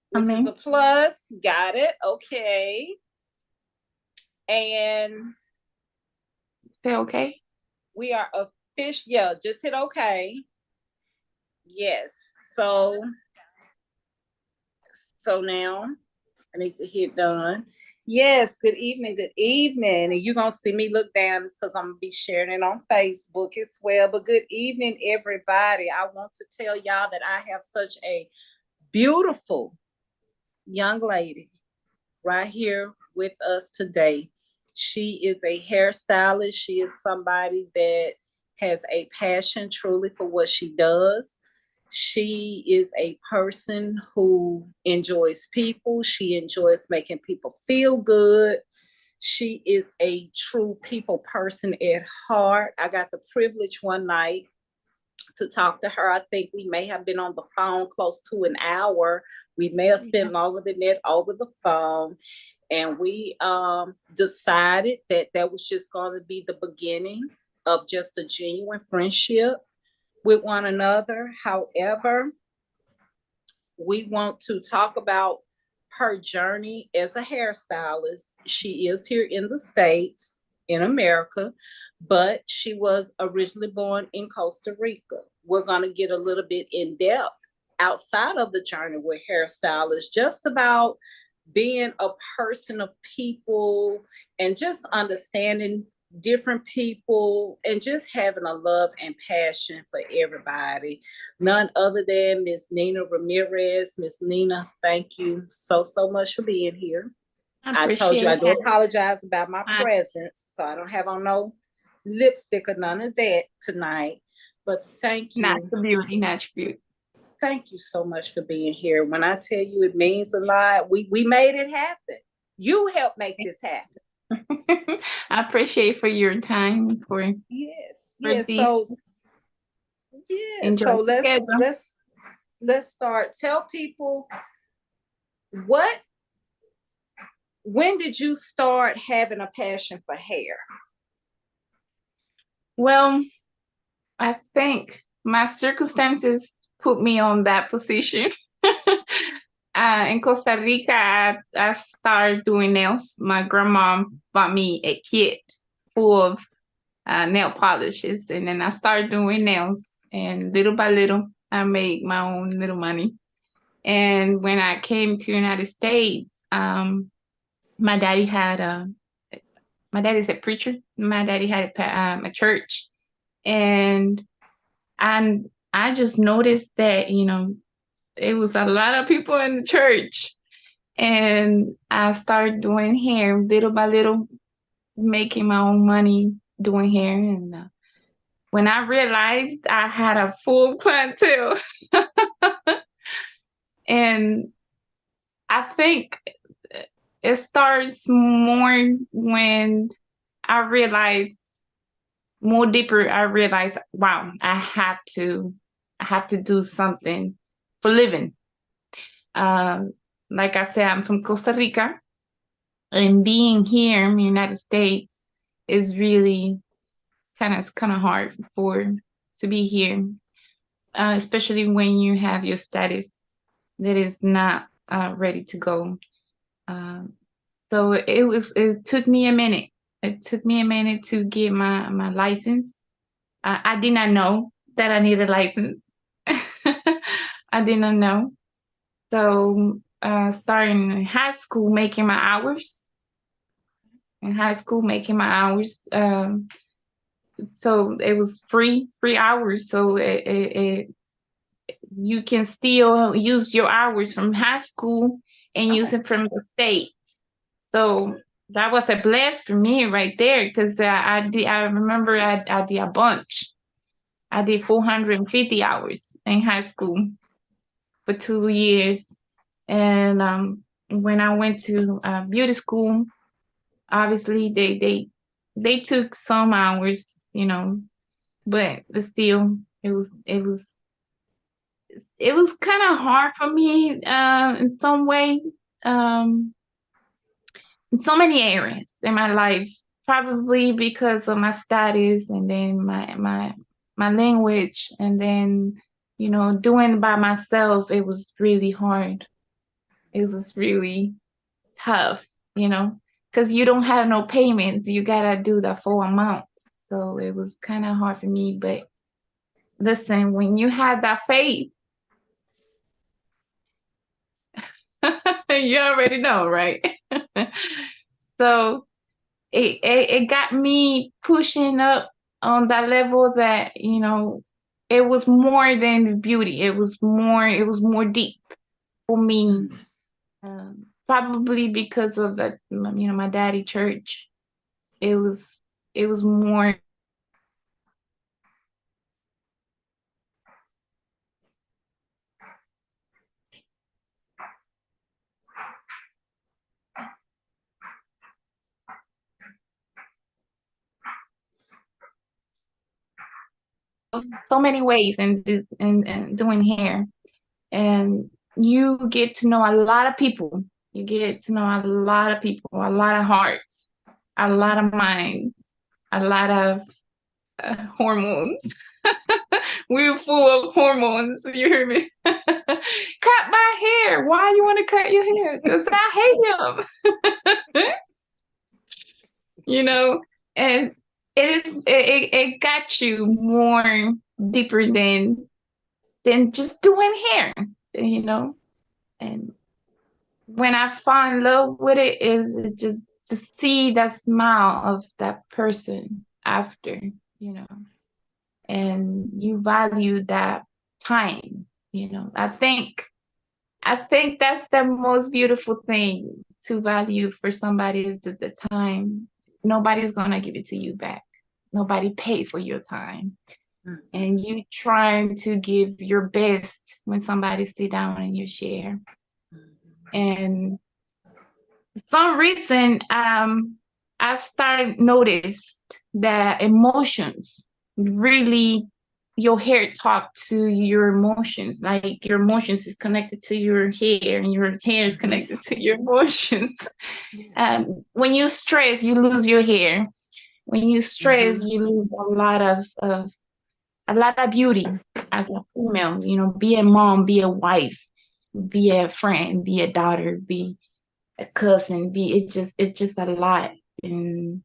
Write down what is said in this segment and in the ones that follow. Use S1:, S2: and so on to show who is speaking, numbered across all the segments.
S1: which is a
S2: mean,
S1: plus. Got it. Okay. And
S2: say okay.
S1: we are official. Yeah, just hit okay. Yes. So now I need to hit done. Yes, good evening, good evening. And you're gonna see me look down because I'm gonna be sharing it on Facebook as well. But good evening, everybody. I want to tell y'all that I have such a beautiful young lady right here with us today. She is a hairstylist. She is somebody that has a passion truly for what she does. She is a person who enjoys people. She enjoys making people feel good. She is a true people person at heart. I got the privilege one night to talk to her. I think we may have been on the phone close to an hour. We may have spent longer than that over the phone. And we decided that that was just going to be the beginning of just a genuine friendship with one another. However, we want to talk about her journey as a hairstylist. She is here in the States, in America, but she was originally born in Costa Rica. We're going to get a little bit in depth outside of the journey with hairstylists, just about being a person of people and just understanding different people and just having a love and passion for everybody. None other than Miss Nina Ramirez. Miss Nina, thank you so much for being here.
S2: I
S1: I told you
S2: appreciate
S1: I do
S2: that.
S1: apologize about my
S2: I,
S1: presence, so I don't have on no lipstick or none of that tonight. But
S2: natural beauty, natural beauty.
S1: thank you so much for being here. When I tell you it means a lot, we made it happen. You helped make this happen.
S2: I appreciate for your time
S1: Yes,
S2: for
S1: yes.
S2: this. Enjoy together.
S1: Let's start. Tell people what when did you start having a passion for hair?
S2: Well, I think my circumstances put me on that position. In Costa Rica, I started doing nails. My grandma bought me a kit full of nail polishes, and then I started doing nails. And little by little, I made my own little money. And when I came to United States, my daddy had a my daddy's a preacher. My daddy had a church, and and I just noticed that it was a lot of people in the church, and I started doing hair little by little, making my own money doing hair. And when I realized I had a full clientele, and I think it starts more when I realized more deeper. I realized, wow, I have to do something for living. Um, like I said, I'm from Costa Rica, and being here in the United States is really kind of hard for to be here, especially when you have your status that is not ready to go. Um, so it took me a minute. It took me a minute to get my license. I did not know that I needed a license. I did not know. So starting in high school, making my hours. In high school, making my hours. So it was free hours. So you can still use your hours from high school and use
S1: Okay.
S2: it from the state. So that was a bless for me right there, because I remember I did a bunch. I did 450 hours in high school for 2 years, and when I went to beauty school, obviously they took some hours, but still it was kind of hard for me in some way, um, in so many areas in my life, probably because of my status, and then my language, and then doing it by myself, it was really hard. It was really tough, because you don't have no payments. You gotta do the full amount. So it was kind of hard for me. But listen, when you have that faith, you already know, right? So it got me pushing up on that level that, it was more than beauty. It was more deep for me. Probably because of that, my daddy church. It was more. So many ways in doing hair, and you get to know a lot of people. You get to know a lot of people, a lot of hearts, a lot of minds, a lot of hormones. We're full of hormones. You hear me? Cut my hair. Why you want to cut your hair? Because I hate him. And it got you more deeper than just doing hair. And when I fall in love with it, is just to see that smile of that person after, and you value that time. I think that's the most beautiful thing to value for somebody, is the time. Nobody's gonna give it to you back. Nobody paid for your time. And you trying to give your best when somebody sit down and you share. And for some reason, I started noticed that emotions really, your hair talk to your emotions. Like your emotions is connected to your hair, and your hair is connected to your emotions. When you stress, you lose your hair. When you stress, you lose a lot of beauty as a female. Be a mom, be a wife, be a friend, be a daughter, be a cousin, it's just a lot. And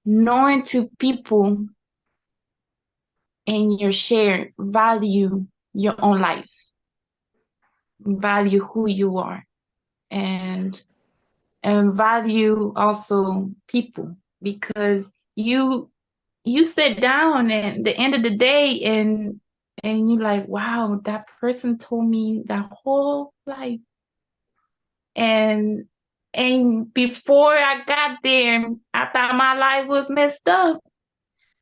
S2: knowing to people in your share, value your own life, value who you are, and value also people, because you sit down at the end of the day, and you're like, wow, that person told me that whole life. And before I got there, I thought my life was messed up.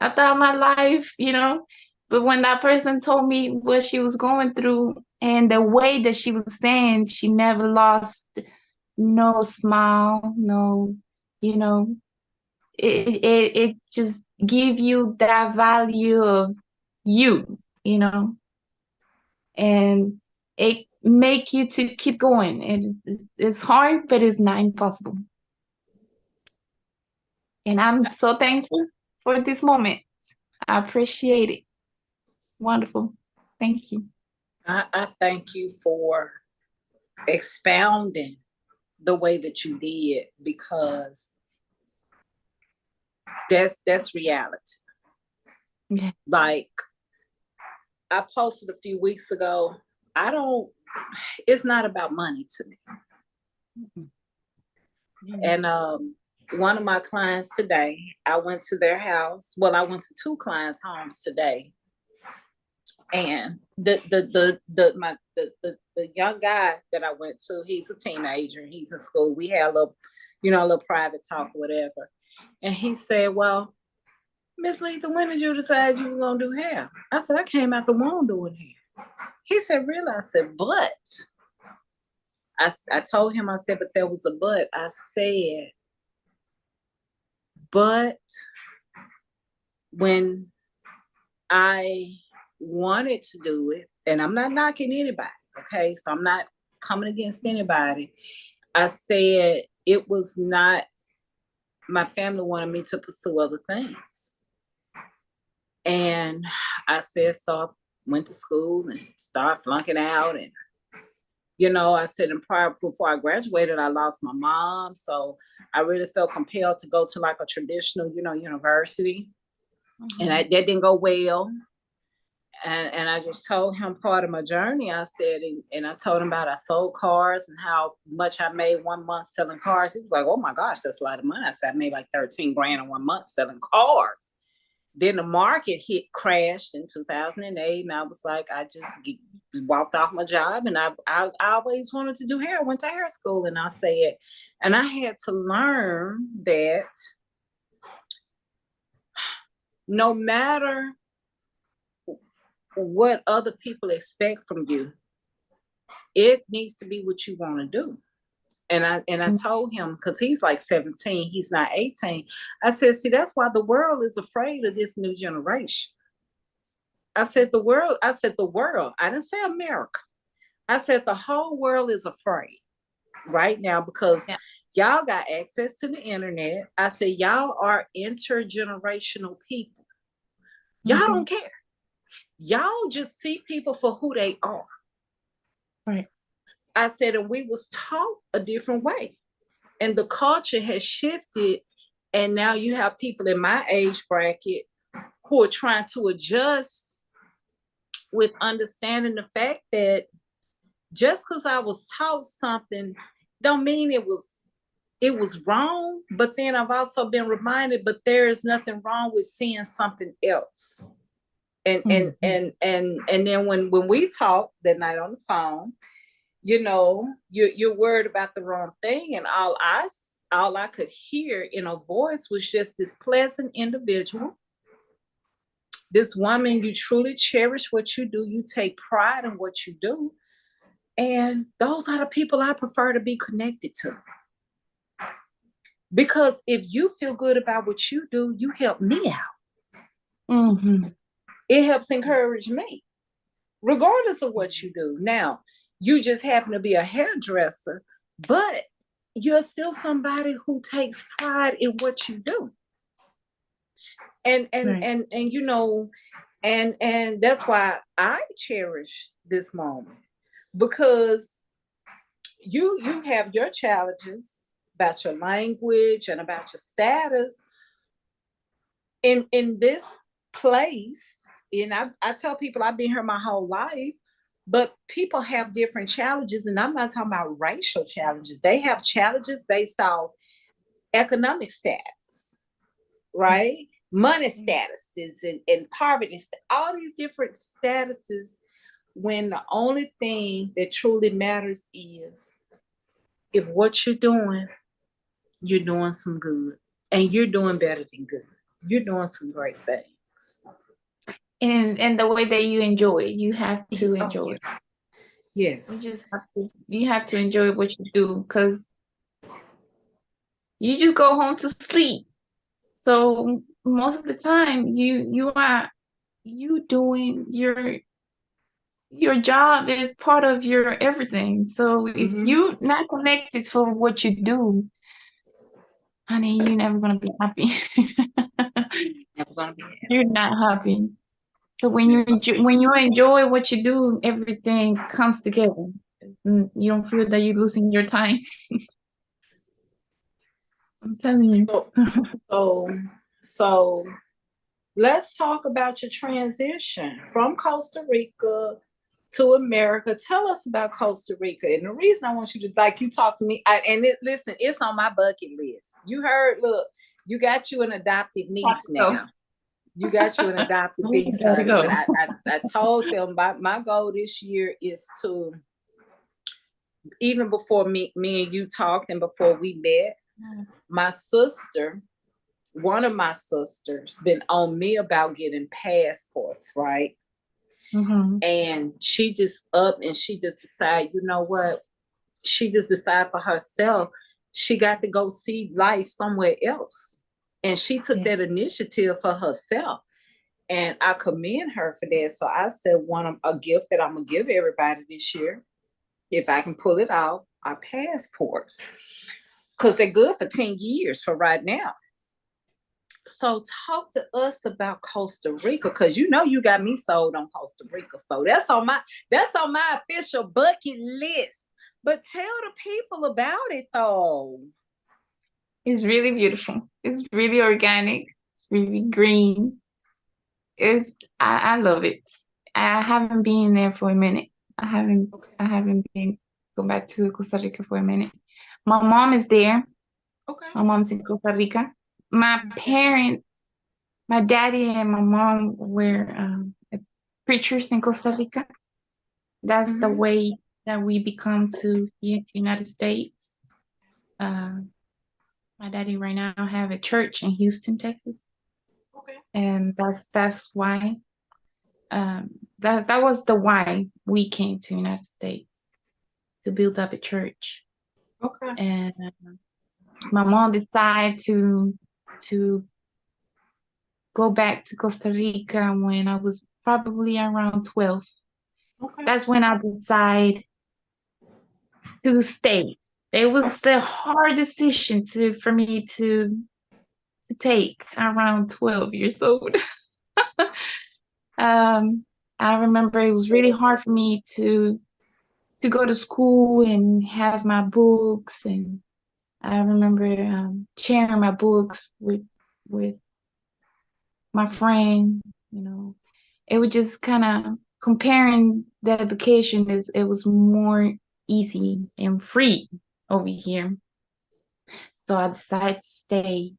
S2: I thought my life, but when that person told me what she was going through, and the way that she was saying, she never lost no smile, no, you know, it just give you that value of you, and it make you to keep going. It's hard, but it's not impossible. And I'm so thankful for this moment. I appreciate it. Wonderful. Thank you.
S1: I thank you for expounding the way that you did, because that's reality.
S2: Yeah.
S1: Like I posted a few weeks ago, it's not about money to me. And one of my clients today, I went to their house. Well, I went to two clients' homes today. And the young guy that I went to, he's a teenager, he's in school. We had a little private talk or whatever. And he said, well, Miss Letha, when did you decide you were gonna do hair? I said, I came out the womb doing hair. He said, really? I said, but I told him, I said, but there was a but. I said, but when I wanted to do it, and I'm not knocking anybody, okay? So I'm not coming against anybody. I said it was not, my family wanted me to pursue other things. And I said, so I went to school and started flunking out, and You know, I said, and prior before I graduated, I lost my mom. So I really felt compelled to go to like a traditional, you know, university. And that didn't go well. And I just told him part of my journey. I said, and I told him about I sold cars and how much I made 1 month selling cars. He was like, oh my gosh, that's a lot of money. I said, I made like 13 grand in 1 month selling cars. Then the market crashed in 2008. And I was like, I just walked off my job, and I always wanted to do hair. I went to hair school, and I said, and I had to learn that no matter what other people expect from you, it needs to be what you want to do. And I told him, because he's like 17, he's not 18. I said, see, that's why the world is afraid of this new generation. I said the world. I didn't say America. I said the whole world is afraid right now because y'all got access to the internet. I said y'all are intergenerational people. Y'all don't care. Y'all just see people for who they are.
S2: Right.
S1: I said, and we was taught a different way. And the culture has shifted. And now you have people in my age bracket who are trying to adjust with understanding the fact that just because I was taught something don't mean it was wrong. But then I've also been reminded, but there is nothing wrong with seeing something else. And then when we talked that night on the phone, you know, you're worried about the wrong thing, and all I could hear in a voice was just this pleasant individual, this woman. You truly cherish what you do. You take pride in what you do, and those are the people I prefer to be connected to. Because if you feel good about what you do, you help me out. It helps encourage me, regardless of what you do. Now, you just happen to be a hairdresser, but you're still somebody who takes pride in what you do. And you know, and that's why I cherish this moment, because you have your challenges about your language and about your status in this place. And I tell people I've been here my whole life, but people have different challenges. And I'm not talking about racial challenges. They have challenges based off economic status, right? Money statuses and poverty, all these different statuses, when the only thing that truly matters is if what you're doing some good, and you're doing better than good. You're doing some great things.
S2: And the way that you enjoy it, you have to enjoy it.
S1: Yes.
S2: You have to enjoy what you do, because you just go home to sleep. So most of the time you doing your job is part of your everything. So if you're not connected for what you do, honey, you're never gonna be happy. You're not happy. So when you enjoy what you do, everything comes together. You don't feel that you're losing your time. I'm telling you.
S1: So let's talk about your transition from Costa Rica to America. Tell us about Costa Rica. And the reason I want you to, like, you talk to me, listen, it's on my bucket list. You heard, look, you got you an adopted niece now. You got you an adopted niece. I told them my goal this year is to, even before me and you talked and before we met, my sister, one of my sisters, been on me about getting passports, right? And she just decided, you know what? She just decided for herself, she got to go see life somewhere else. And she took that initiative for herself. And I commend her for that. So I said, a gift that I'm going to give everybody this year, if I can pull it off, are passports. Because they're good for 10 years for right now. So talk to us about Costa Rica, because you know you got me sold on Costa Rica. So that's on my official bucket list. But tell the people about it though.
S2: It's really beautiful. It's really organic. It's really green. I love it. I haven't been there for a minute. I haven't
S1: Okay.
S2: I haven't been go back to Costa Rica for a minute. My mom is there.
S1: Okay.
S2: My mom's in Costa Rica. My parents, my daddy and my mom were preachers in Costa Rica. That's the way that we become to here to United States. My daddy right now have a church in Houston, Texas,
S1: Okay.
S2: and that's why that was the why we came to United States to build up a church.
S1: Okay.
S2: And my mom decided to go back to Costa Rica when I was probably around 12.
S1: Okay.
S2: That's when I decided to stay. It was a hard decision for me to take around 12 years old. I remember it was really hard for me to go to school and have my books, and I remember sharing my books with my friend. It was just kind of comparing the education. Is It was more easy and free over here, so I decided to stay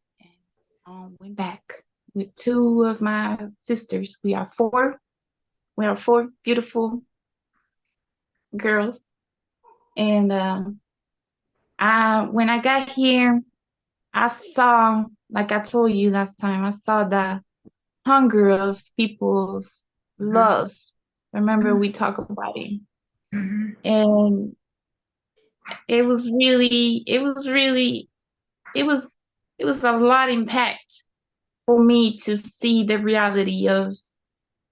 S2: and went back with two of my sisters. We are four. We are four beautiful girls, and when I got here, I saw, like I told you last time, I saw the hunger of people of love. Remember we talked about it. And it was a lot impact for me to see the reality of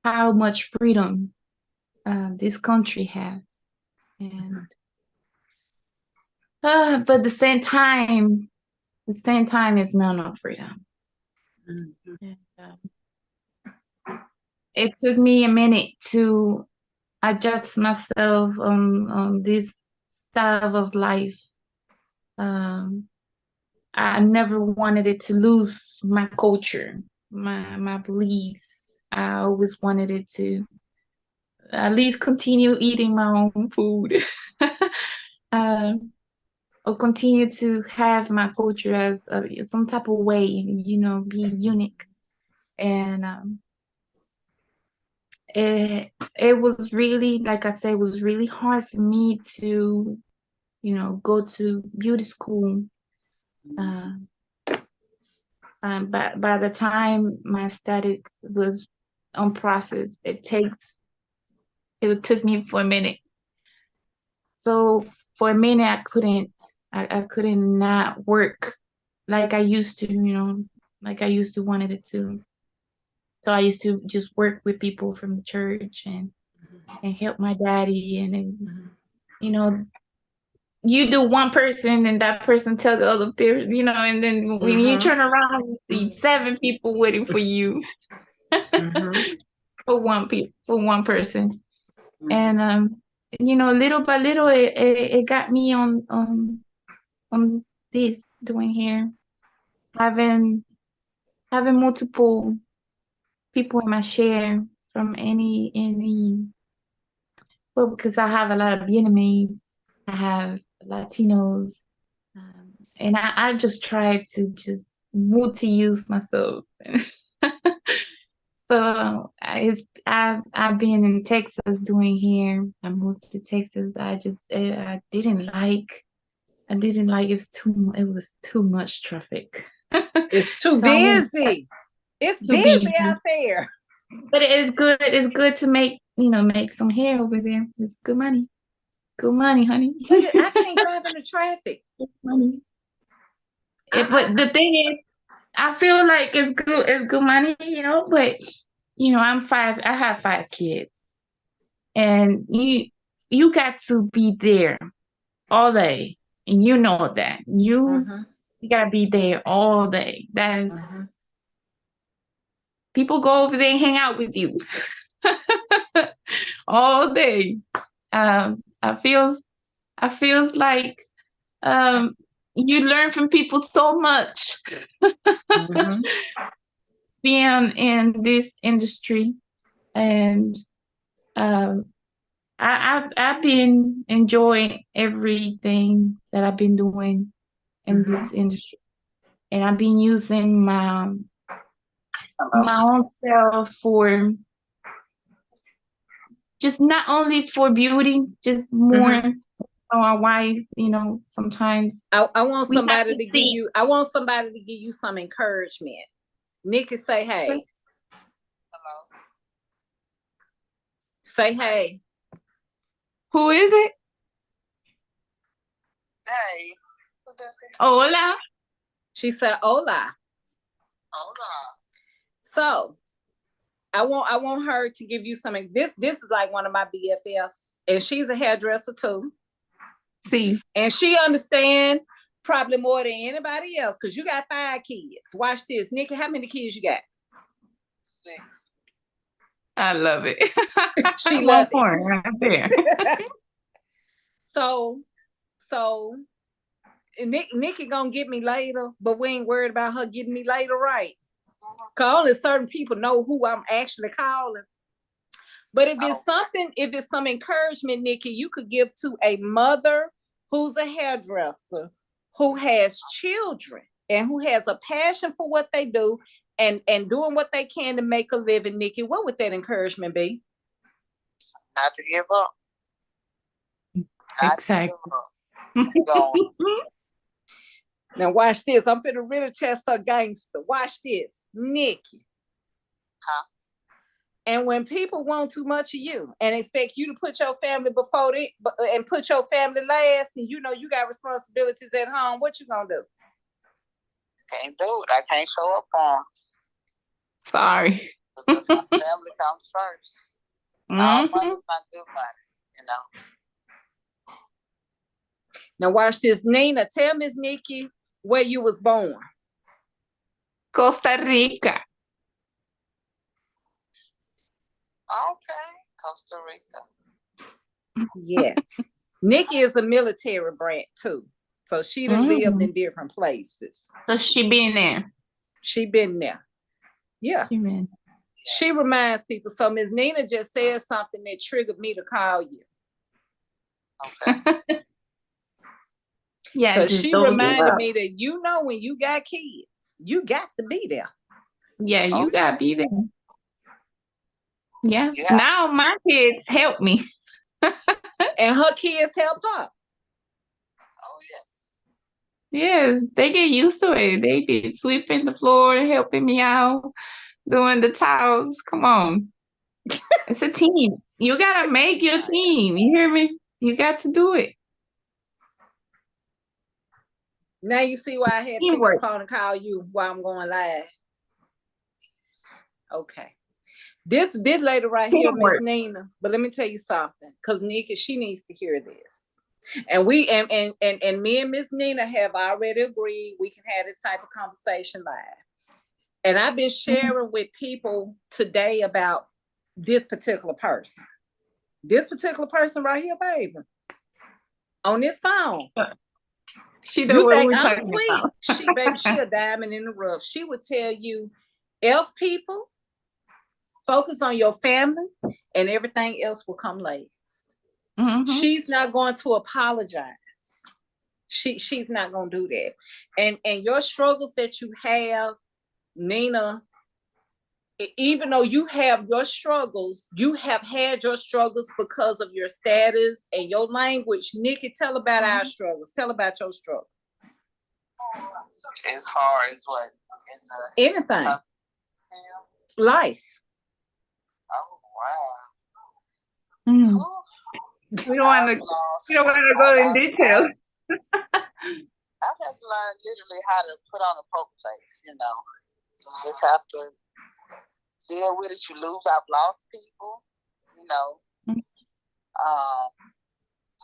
S2: how much freedom this country has. And but the same time is no freedom. And, it took me a minute to adjust myself on this style of life. I never wanted it to lose my culture, my beliefs. I always wanted it to at least continue eating my own food, or continue to have my culture as some type of way, be unique. And it was really, like I said, it was really hard for me to, go to beauty school. But by the time my studies was on process, it took me for a minute. So for a minute, I couldn't not work like I used to, like I used to wanted it to. So I used to just work with people from the church and help my daddy, and then, you do one person and that person tell the other person, and then when you turn around, you see 7 people waiting for you for one person. And little by little, it got me on this doing here, having multiple people in my share from any well, because I have a lot of Vietnamese, I have Latinos, and I just try to just multi-use myself. So I've been in Texas doing here. I moved to Texas. I didn't like it was too much traffic.
S1: It's too
S2: So I went
S1: busy. It's
S2: too
S1: busy
S2: busy.
S1: out there.
S2: But it's good to make some hair over there. It's good money. Good money, honey.
S1: I can't drive in the traffic.
S2: Good money. But the thing is, I feel like it's good money, but I have 5 kids, and you got to be there all day, and you know that. You gotta be there all day. That is People go over there and hang out with you all day. I feels like you learn from people so much
S1: Mhm.
S2: being in this industry, and I've been enjoying everything that I've been doing in this industry, and I've been using my own self for just not only for beauty, just more our wives, sometimes
S1: I want
S2: we have
S1: somebody
S2: to
S1: to give
S2: see.
S1: you. I want somebody to give you some encouragement. Nikki, say hey.
S3: Hello.
S1: Say hey.
S2: Who is it?
S3: Hey.
S2: Hola.
S1: She said hola.
S3: Hola.
S1: So I want her to give you something. This is like one of my BFFs, and she's a hairdresser too.
S2: See.
S1: And she understand probably more than anybody else because you got 5 kids. Watch this. Nikki, how many kids you got?
S3: 6.
S2: I love it.
S1: She
S2: One
S1: loved
S2: point
S1: it.
S2: right there.
S1: So Nikki gonna get me later, but we ain't worried about her getting me later, right? Cause only certain people know who I'm actually calling. But if it's some encouragement, Nikki, you could give to a mother who's a hairdresser, who has children and who has a passion for what they do and doing what they can to make a living, Nikki, what would that encouragement be?
S3: Not to give up.
S2: Exactly.
S1: Now watch this. I'm finna really test her gangster. Watch this, Nikki.
S3: Huh?
S1: And when people want too much of you and expect you to put your family before it and put your family last, and you know you got responsibilities at home, what you gonna do?
S3: Can't do it. I can't show up for them.
S2: Sorry.
S3: Because my family comes first. All money's not good money,
S1: Now watch this, Nina. Tell Miss Nikki where you was born.
S2: Costa Rica.
S3: Okay, Costa Rica.
S1: Yes. Nikki is a military brat too. So she done lived in different places.
S2: So she been there.
S1: She been there. Yeah. She reminds people. So Miss Nina just said something that triggered me to call you.
S3: Okay.
S1: Yeah. So she reminded me that when you got kids, you got to be there.
S2: Yeah, you gotta be there. Yeah. Now my kids help me.
S1: And her kids help her.
S3: Oh, yes.
S2: Yes, they get used to it. They be sweeping the floor, helping me out, doing the towels. Come on. It's a team. You gotta make your team. You hear me? You got to do it.
S1: Now you see why I had to pick up the phone and call you while I'm going live. Okay. This lady right here, Miss Nina, but let me tell you something, because Nikki, she needs to hear this. And we and me and Miss Nina have already agreed we can have this type of conversation live. And I've been sharing with people today about this particular person. This particular person right here, baby. On this phone.
S2: She know what we're
S1: I'm
S2: talking
S1: sweet.
S2: about.
S1: She a diamond in the rough. She would tell you, F people, focus on your family, and everything else will come last. She's not going to apologize. She's not going to do that. And your struggles that you have, Nina, even though you have your struggles, you have had your struggles because of your status and your language. Nikki, tell about our struggles. Tell about your struggle.
S3: As far as what?
S1: Anything. Life.
S3: Oh, wow.
S2: We don't want to go in detail.
S3: I've had to learn literally how to put on a poker face, You just have to deal with it. You lose. I've lost people,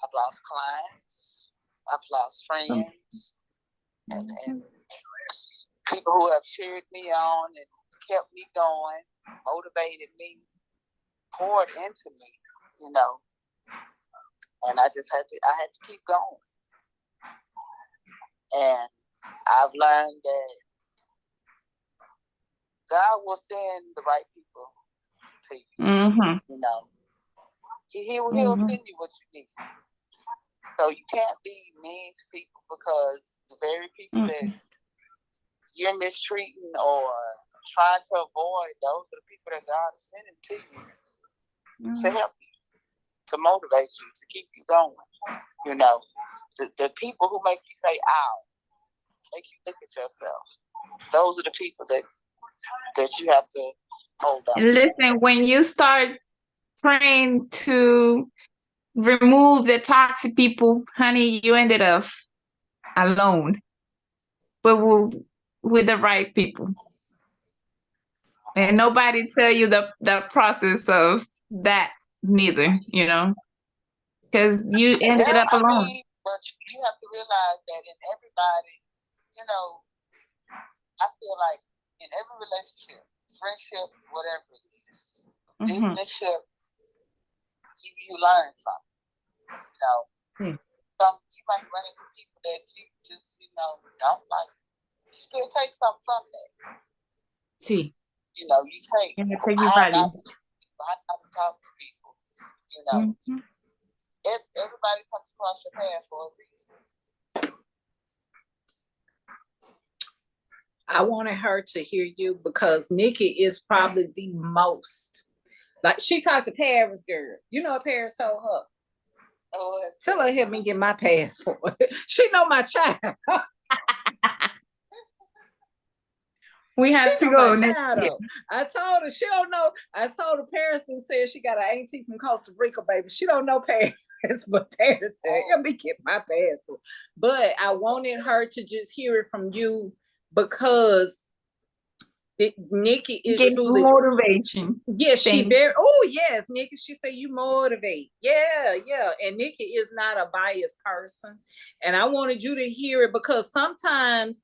S3: I've lost clients. I've lost friends. And people who have cheered me on and kept me going, motivated me, poured into me, you know. And I had to keep going. And I've learned that God will send the right people to you.
S2: Mm-hmm.
S3: You know, he'll send you what you need. So you can't be mean to people, because the very people that you're mistreating or trying to avoid, those are the people that God is sending to you to help you, to motivate you, to keep you going. You know, the people who make you say "ow," make you look at yourself. Those are the people that you have to hold on.
S2: Listen, when you start praying to remove the toxic people, honey, you ended up alone, but with the right people. And nobody tell you the process of that neither, you know, because you ended up alone.
S3: But you have to realize that in everybody, you know, I feel like in every relationship, friendship, whatever it is, businessship, you learn something. You know, you might run into people that you just, you know, don't like. You still take something from that.
S2: See.
S3: You know, you take.
S2: And take your value.
S3: I have to talk to people. You know, everybody comes across your path for a reason.
S1: I wanted her to hear you because Nikki is probably the most, like, she talked to Paris girl. You know what Paris told her? Tell her to help me get my passport. She know my child.
S2: We have to go.
S1: I told her she don't know. I told her Paris and said she got an auntie from Costa Rica, baby. She don't know Paris, but Paris said, "Let me get my passport." But I wanted her to just hear it from you because Nikki is truly
S2: motivation.
S1: Yes, she very. Oh yes, Nikki. She said you motivate. Yeah, and Nikki is not a biased person, and I wanted you to hear it because sometimes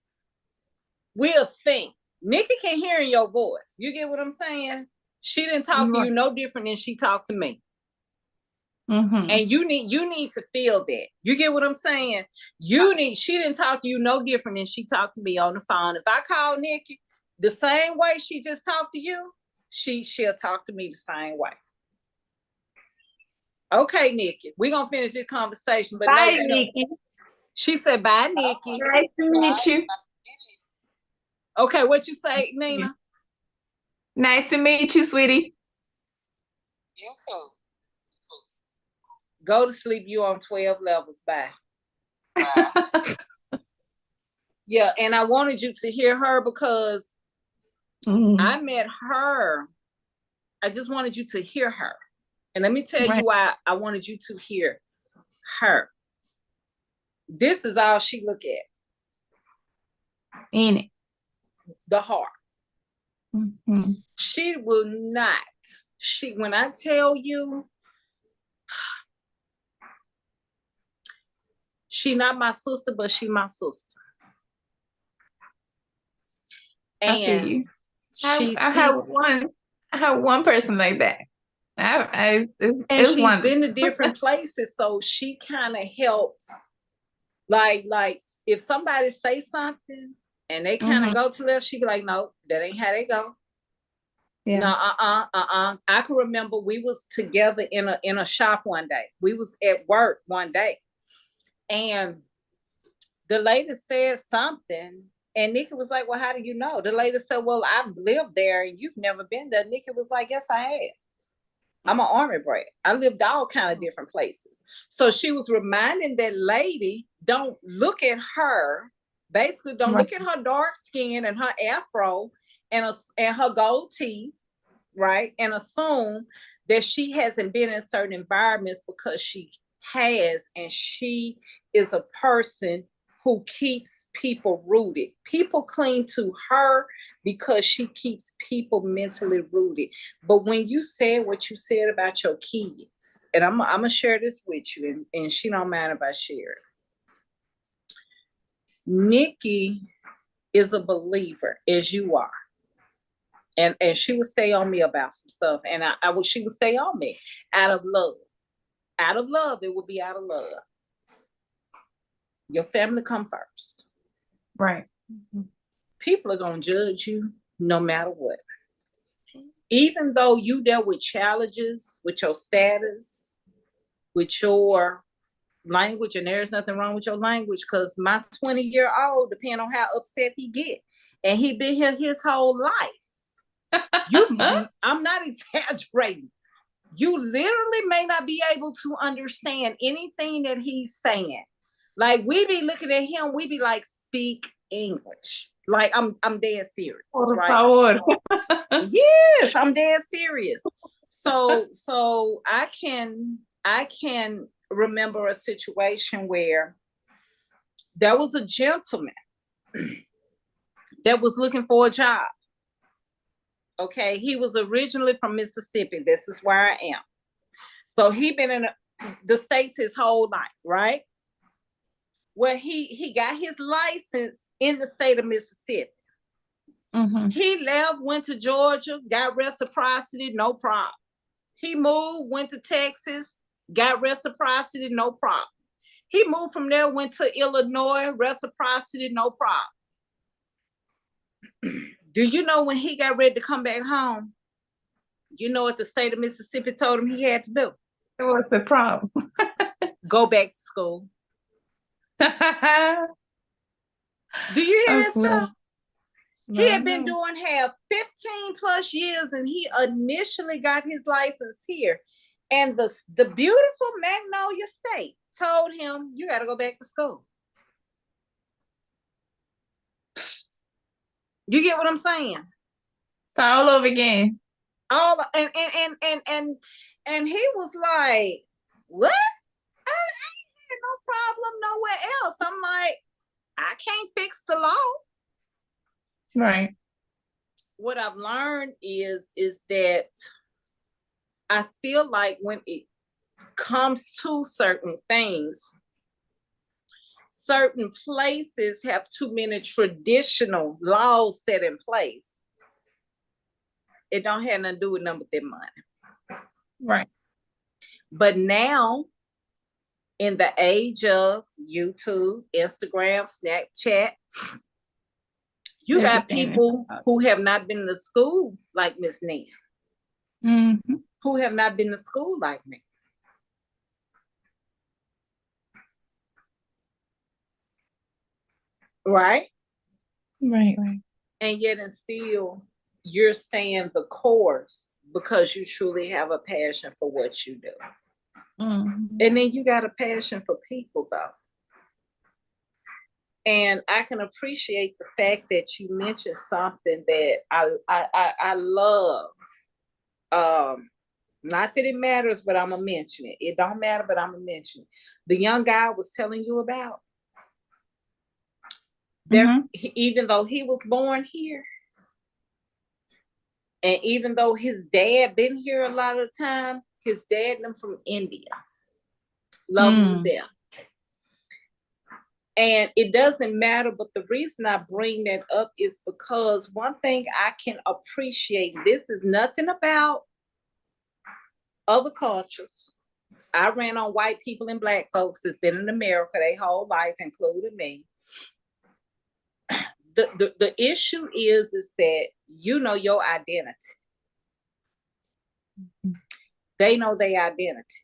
S1: we'll think. Nikki can hear in your voice. You get what I'm saying? She didn't talk to you no different than she talked to me. And you need to feel that. You get what I'm saying? She didn't talk to you no different than she talked to me on the phone. If I call Nikki the same way she just talked to you, she'll talk to me the same way. Okay, Nikki, we're gonna finish this conversation. But
S2: bye, Nikki.
S1: She said bye, Nikki.
S2: Nice to meet you.
S1: Okay, what you say, Nina?
S2: Nice to meet you, sweetie.
S3: You too.
S1: Go to sleep. You on 12 levels. Bye. Yeah, and I wanted you to hear her because I met her. I just wanted you to hear her. And let me tell you why I wanted you to hear her. This is all she look at.
S2: In it.
S1: The heart. She will not. When I tell you, she not my sister, but she my sister. And
S2: I have one person like that.
S1: She's been to different places, so she kind of helps. Like if somebody say something and they kind of go to left, she be like, "No, that ain't how they go." Yeah. No, I can remember we was together in a shop one day. We was at work one day, and the lady said something, and Nikki was like, "Well, how do you know?" The lady said, "Well, I've lived there, and you've never been there." Nikki was like, "Yes, I have. I'm an Army brat. I lived all kind of different places." So she was reminding that lady, don't look at her. Basically, don't look at her dark skin and her afro and her gold teeth, right? And assume that she hasn't been in certain environments, because she has, and she is a person who keeps people rooted. People cling to her because she keeps people mentally rooted. But when you said what you said about your kids, and I'm gonna share this with you, and she don't mind if I share it. Nikki is a believer, as you are. And she would stay on me about some stuff, and she would stay on me out of love. Out of love, it would be out of love. Your family come first.
S2: Right.
S1: People are gonna judge you no matter what. Even though you dealt with challenges with your status, with your language, and there's nothing wrong with your language, because my 20-year-old, depending on how upset he get, and he been here his whole life. I'm not exaggerating. You literally may not be able to understand anything that he's saying. Like, we be looking at him, we be like, speak English. Like, I'm dead serious, right? Yes, I'm dead serious. So I can remember a situation where there was a gentleman that was looking for a job. Okay, he was originally from Mississippi. This is where I am. So he been in the States his whole life, right? Well, he got his license in the state of Mississippi.
S2: Mm-hmm.
S1: He left, went to Georgia, got reciprocity, no problem. He moved, went to Texas, got reciprocity, no problem. He moved from there, went to Illinois, reciprocity, no problem. Do you know when he got ready to come back home, you know what the state of Mississippi told him he had to do?
S2: What's the problem?
S1: Go back to school. Do you hear this stuff? He had been doing 15 plus years, and he initially got his license here. And the beautiful Magnolia State told him, you got to go back to school. You get what I'm saying?
S2: Start all over again.
S1: And he was like, what? I ain't had no problem nowhere else. I'm like, I can't fix the law.
S2: Right.
S1: What I've learned is that I feel like when it comes to certain things, certain places have too many traditional laws set in place. It don't have nothing to do with nothing but their money.
S2: Right.
S1: But now, in the age of YouTube, Instagram, Snapchat, you got people who have not been to school like Miss Nia, who have not been to school like me. Right?
S2: Right.
S1: And yet and still, you're staying the course because you truly have a passion for what you do. And then you got a passion for people, though. And I can appreciate the fact that you mentioned something that I love. Not that it matters, but I'm gonna mention it. It don't matter, but I'm gonna mention it. The young guy I was telling you about. Even though he was born here, and even though his dad been here a lot of the time, his dad and them from India. Love them. And it doesn't matter, but the reason I bring that up is because one thing I can appreciate, this is nothing about other cultures. I ran on white people and black folks that's been in America their whole life, including me. The issue is that you know your identity. They know their identity.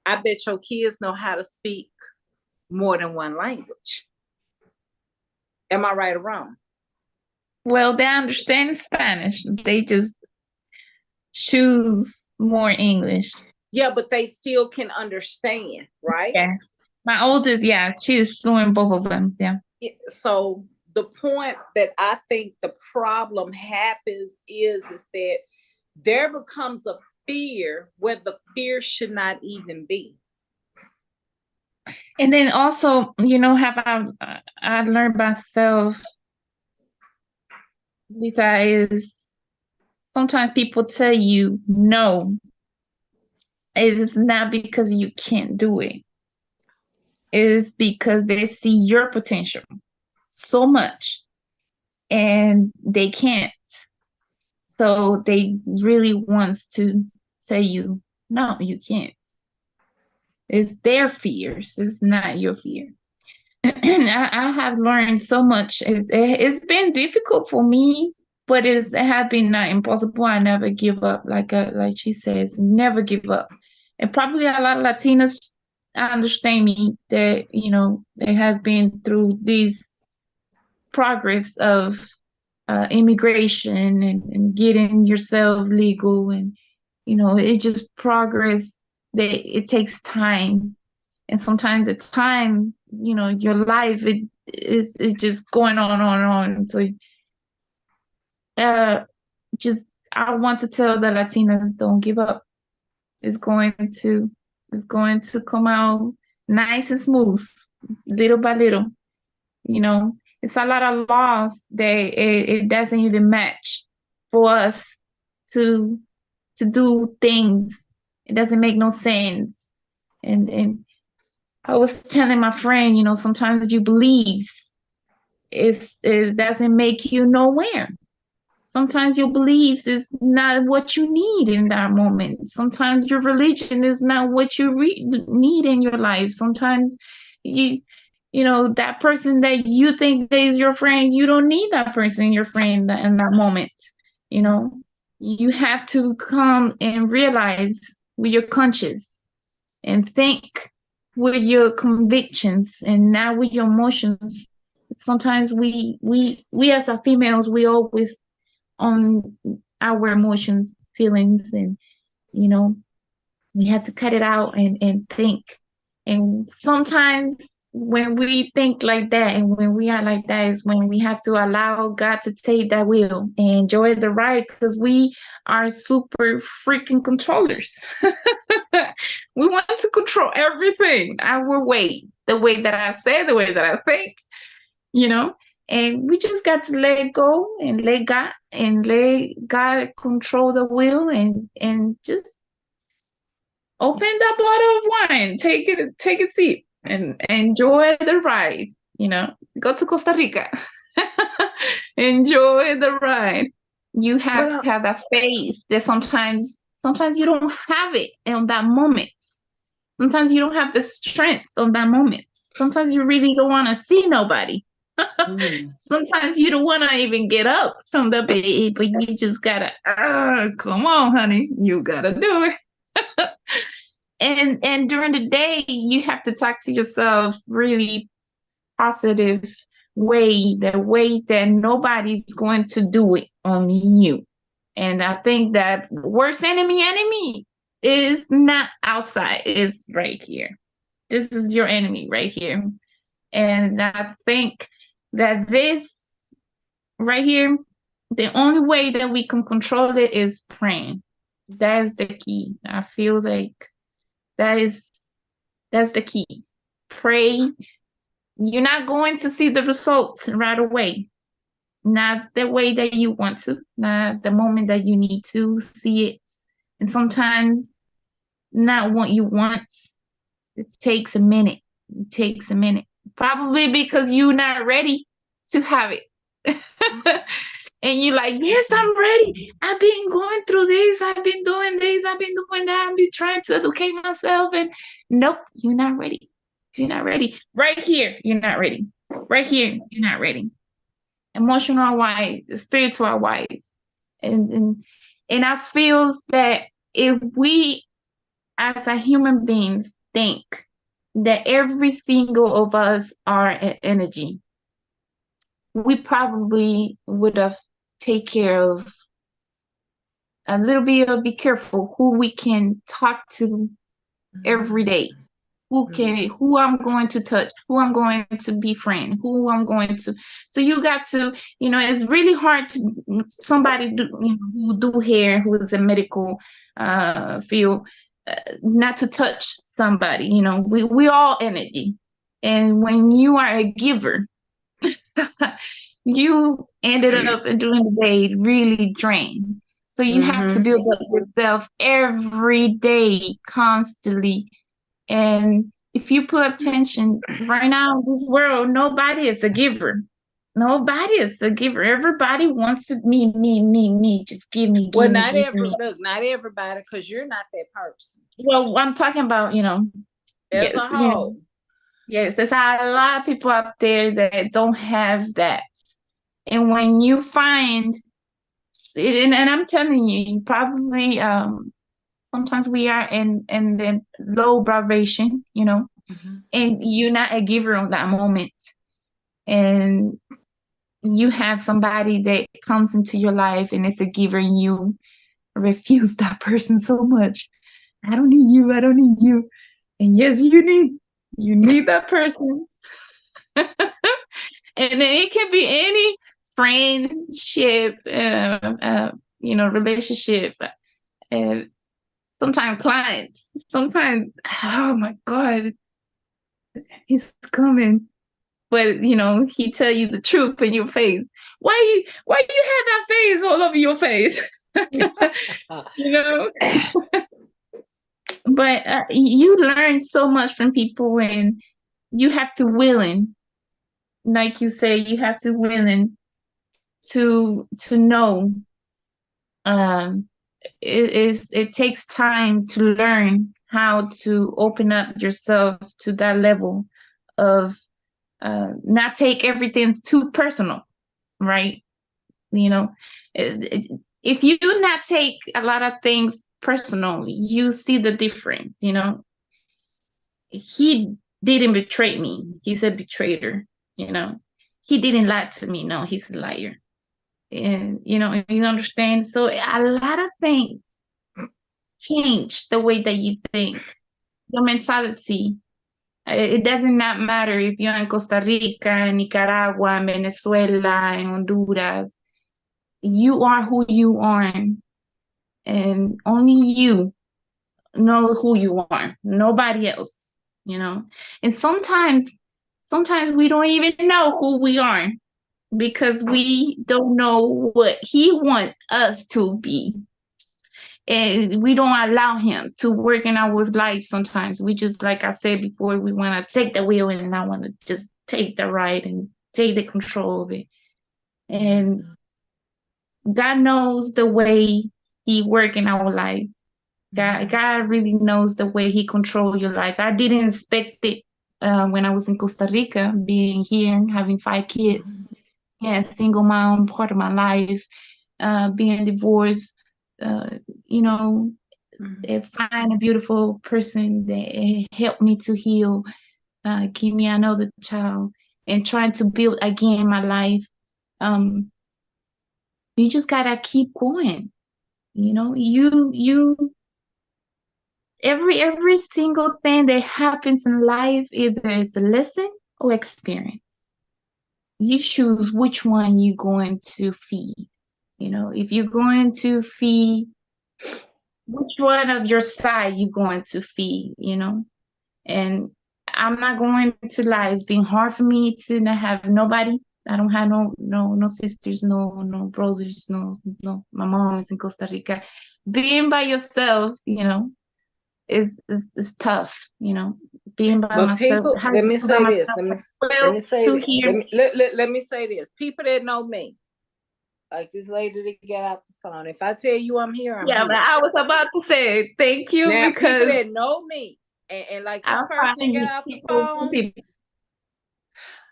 S1: I bet your kids know how to speak more than one language. Am I right or wrong?
S2: Well, they understand Spanish. They just choose more English.
S1: Yeah, but they still can understand, right?
S2: Yes. My oldest, she's fluent both of them. Yeah.
S1: So the point that I think the problem happens is that there becomes a fear where the fear should not even be.
S2: And then also, I learned myself, Lisa, is sometimes people tell you no. It is not because you can't do it. It is because they see your potential so much and they can't. So they really wants to tell you, no, you can't. It's their fears. It's not your fear. And I have learned so much. It's been difficult for me, but it has been not impossible. I never give up. Like she says, never give up. And probably a lot of Latinas understand me that they has been through this progress of immigration and getting yourself legal, and it just progress that it takes time, and sometimes the time, your life is just going on. So uh just I want to tell the Latinas, don't give up. It's going to come out nice and smooth, little by little. It's a lot of laws that it doesn't even match for us to do things. It doesn't make no sense. And I was telling my friend, sometimes you believe it doesn't make you nowhere. Sometimes your beliefs is not what you need in that moment. Sometimes your religion is not what you need in your life. Sometimes that person that you think is your friend, you don't need that person, your friend, in that moment. You have to come and realize with your conscience and think with your convictions and not with your emotions. Sometimes we as a females, we always on our emotions, feelings, and we have to cut it out and think. And sometimes when we think like that and when we are like that is when we have to allow God to take that wheel and enjoy the ride, because we are super freaking controllers. We want to control everything our way, the way that I say, the way that I think, and we just got to let go and let God control the wheel and just open the bottle of wine, take a seat and enjoy the ride. Go to Costa Rica. Enjoy the ride. You have to have that faith that sometimes you don't have it in that moment. Sometimes you don't have the strength on that moment. Sometimes you really don't want to see nobody. Sometimes you don't want to even get up from the bed, but you just gotta, come on, honey, you gotta do it. And during the day, you have to talk to yourself really positive way, the way that nobody's going to do it, only you. And I think that worst enemy is not outside, it's right here. This is your enemy right here. And I think that this right here, the only way that we can control it is praying. That's the key. I feel like that's the key. Pray. You're not going to see the results right away. Not the way that you want to, not the moment that you need to see it. And sometimes not what you want. It takes a minute. It takes a minute. Probably because you're not ready to have it. And you're like, yes, I'm ready. I've been going through this. I've been doing this. I've been doing that. I've been trying to educate myself. And nope, you're not ready. You're not ready. Right here, you're not ready. Right here, you're not ready. Emotional wise, spiritual wise. And I feel that if we as a human beings think that every single of us are an energy, we probably would have take care of a little bit of be careful who we can talk to every day, who I'm going to touch, who I'm going to befriend, who I'm going to. So you got to, it's really hard to somebody who do hair, who is a medical field, not to touch somebody. We all energy, and when you are a giver, you ended up during the day really drained. So you have to build up yourself every day, constantly. And if you put attention right now in this world, nobody is a giver. Nobody is a giver. Everybody wants to me. Just give me,
S1: Well,
S2: give me, give me.
S1: look, not everybody, because you're not that person.
S2: Well, I'm talking about,
S1: As a
S2: yes,
S1: whole.
S2: yes, there's a lot of people out there that don't have that. And when you find it, and I'm telling you, you probably sometimes we are in the low vibration, and you're not a giver on that moment. And you have somebody that comes into your life and it's a giver, and you refuse that person so much. I don't need you. I don't need you. And yes, you need that person. And then it can be any friendship, relationship. Sometimes clients. Sometimes, oh my God, he's coming. But he tell you the truth in your face. Why you have that face all over your face? But you learn so much from people, and you have to willing, like you say, you have to willing to know. It takes time to learn how to open up yourself to that level of not take everything too personal, right? If you do not take a lot of things personal, you see the difference. He didn't betray me. He's a betrayer. He didn't lie to me. No, he's a liar. And you understand. So a lot of things change the way that you think, your mentality. It doesn't not matter if you're in Costa Rica, Nicaragua, Venezuela, and Honduras. You are who you are, and only you know who you are. Nobody else, And sometimes we don't even know who we are, because we don't know what he wants us to be. And we don't allow him to work in our life. Sometimes we just, like I said before, we want to take the wheel, and I want to just take the ride and take the control of it. And God knows the way he work in our life. God really knows the way he control your life. I didn't expect it when I was in Costa Rica, being here, having 5 kids. Yeah, single mom, part of my life, being divorced, find a beautiful person that helped me to heal, give me another child, and trying to build again my life. You just gotta keep going. Every single thing that happens in life, either is a lesson or experience. You choose which one you're going to feed. If you're going to feed, which one of your side you're going to feed, And I'm not going to lie, it's been hard for me to not have nobody. I don't have no sisters, no brothers, no. My mom is in Costa Rica. Being by yourself, is tough, being by myself.
S1: People, let me say this. Let me say this. People that know me, like this lady that got off the phone. If I tell you I'm here, I'm here.
S2: But I was about to say thank you,
S1: now,
S2: because
S1: people that know me and like this person that got off the phone.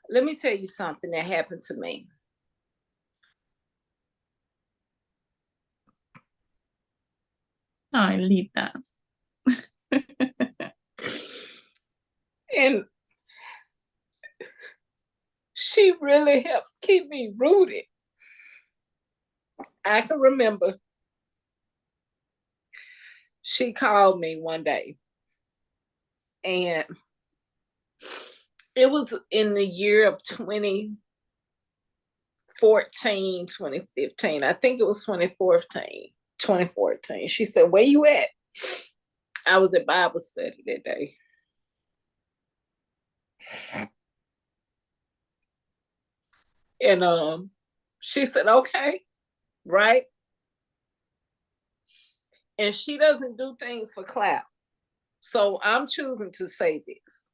S1: Let me tell you something that happened to me.
S2: I leave that.
S1: And she really helps keep me rooted. I can remember she called me one day, and it was in the year of 2014, 2015. I think it was 2014. She said, "Where you at?" I was at Bible study that day. And she said, "Okay," right? And she doesn't do things for clout. So I'm choosing to say this.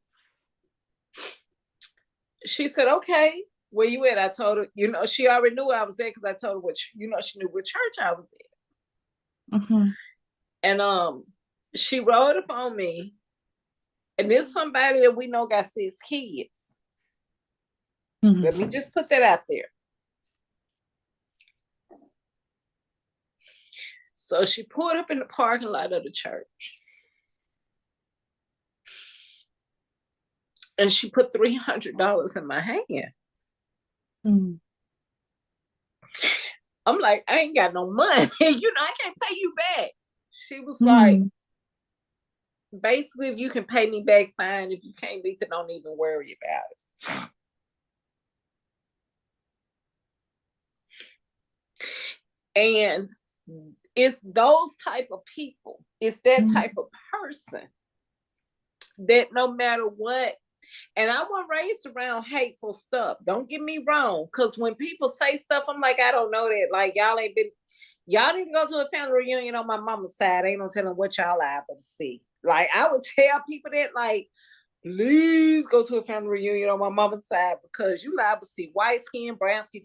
S1: She said, "Okay, where you at? I told her, she already knew I was there because I told her she knew what church I was at.
S2: Mm-hmm.
S1: And she wrote up on me, and there's somebody that we know got 6 kids.
S2: Mm-hmm.
S1: Let me just put that out there. So she pulled up in the parking lot of the church. And she put $300 in my hand.
S2: Mm-hmm.
S1: I'm like, I ain't got no money. I can't pay you back. She was
S2: Mm-hmm.
S1: like, basically, if you can pay me back, fine. If you can't, then don't even worry about it. And it's those type of people. It's that type of person that no matter what, and I wasn't raised around hateful stuff. Don't get me wrong. Because when people say stuff, I'm like, I don't know that. Like, y'all need to go to a family reunion on my mama's side. Ain't no telling what y'all liable to see. Like, I would tell people that, like, please go to a family reunion on my mama's side because you liable to see white skin, brown skin.